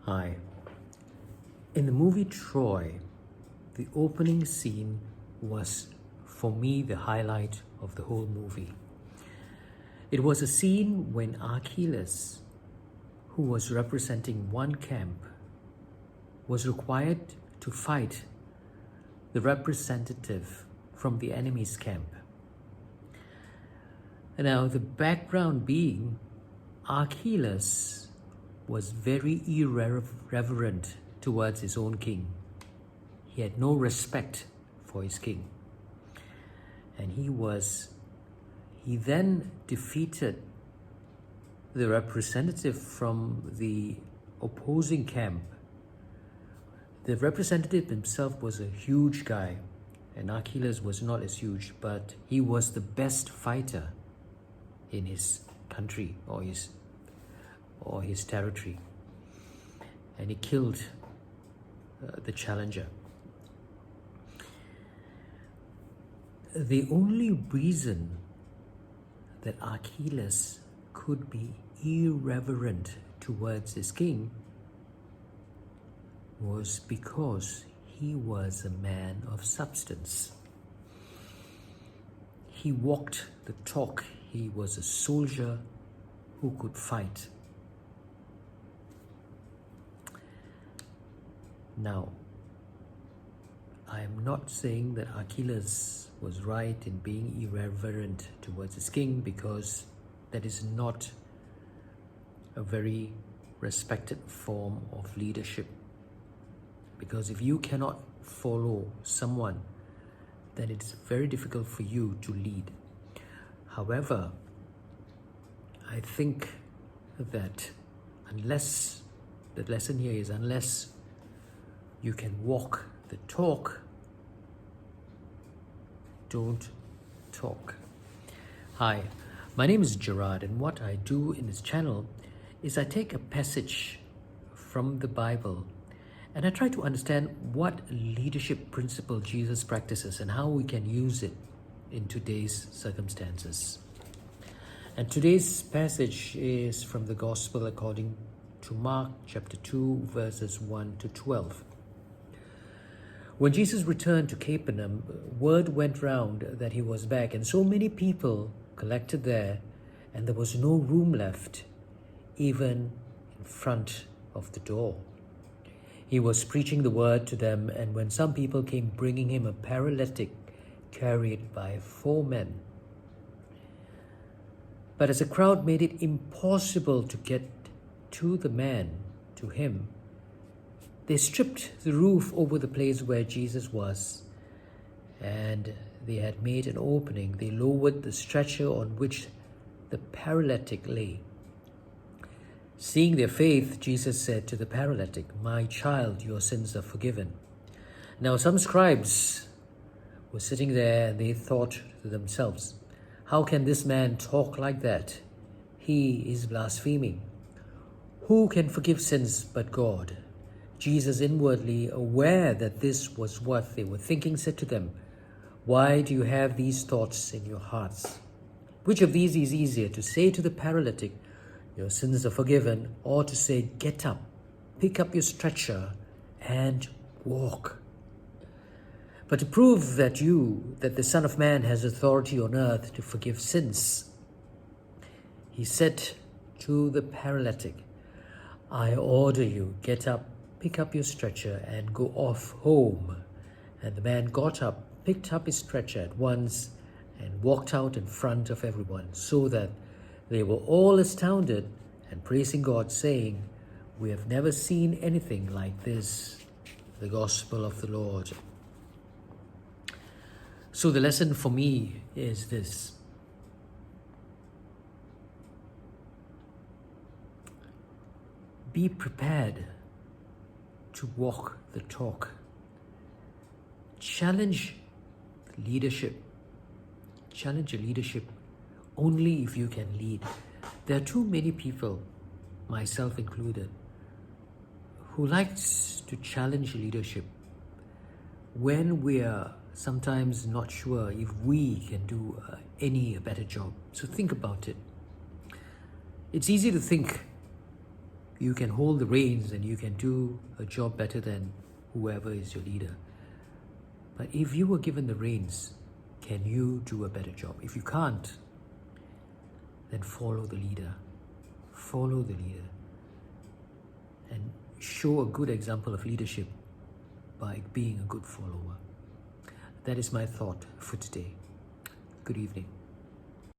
Hi. In the movie Troy, the opening scene was, for me, the highlight of the whole movie. It was a scene when Achilles, who was representing one camp, was required to fight the representative from the enemy's camp. Now, the background being, Achilles was very irreverent towards his own king. He had no respect for his king. And he then defeated the representative from the opposing camp. The representative himself was a huge guy, and Achilles was not as huge, but he was the best fighter in his country or his territory, and he killed the challenger. The only reason that Achilles could be irreverent towards his king was because he was a man of substance. He walked the talk. He was a soldier who could fight. Now, I am not saying that Achilles was right in being irreverent towards his king, because that is not a very respected form of leadership. Because if you cannot follow someone, then it's very difficult for you to lead. However, I think that unless you can walk the talk, don't talk. Hi, my name is Gerard, and what I do in this channel is I take a passage from the Bible and I try to understand what leadership principle Jesus practices and how we can use it in today's circumstances. And today's passage is from the Gospel according to Mark chapter 2, verses 1 to 12. When Jesus returned to Capernaum, word went round that he was back, and so many people collected there, and there was no room left, even in front of the door. He was preaching the word to them, and when some people came bringing him a paralytic carried by 4 men. But as the crowd made it impossible to get to him, they stripped the roof over the place where Jesus was, and they had made an opening. They lowered the stretcher on which the paralytic lay. Seeing their faith, Jesus said to the paralytic, "My child, your sins are forgiven." Now some scribes were sitting there, and they thought to themselves, "How can this man talk like that? He is blaspheming. Who can forgive sins but God?" Jesus, inwardly aware that this was what they were thinking, said to them, "Why do you have these thoughts in your hearts? Which of these is easier, to say to the paralytic, 'Your sins are forgiven,' or to say, 'Get up, pick up your stretcher, and walk'? But to prove that the Son of Man has authority on earth to forgive sins," he said to the paralytic, "I order you, get up, pick up your stretcher, and go off home." And the man got up, picked up his stretcher at once, and walked out in front of everyone, so that they were all astounded and praising God, saying, "We have never seen anything like this." The Gospel of the Lord. So the lesson for me is this: be prepared to walk the talk. Challenge leadership. Challenge your leadership only if you can lead. There are too many people, myself included, who likes to challenge leadership when we are sometimes not sure if we can do a better job. So think about it. It's easy to think You can hold the reins and you can do a job better than whoever is your leader. But if you were given the reins, can you do a better job? If you can't, then follow the leader. Follow the leader. And show a good example of leadership by being a good follower. That is my thought for today. Good evening.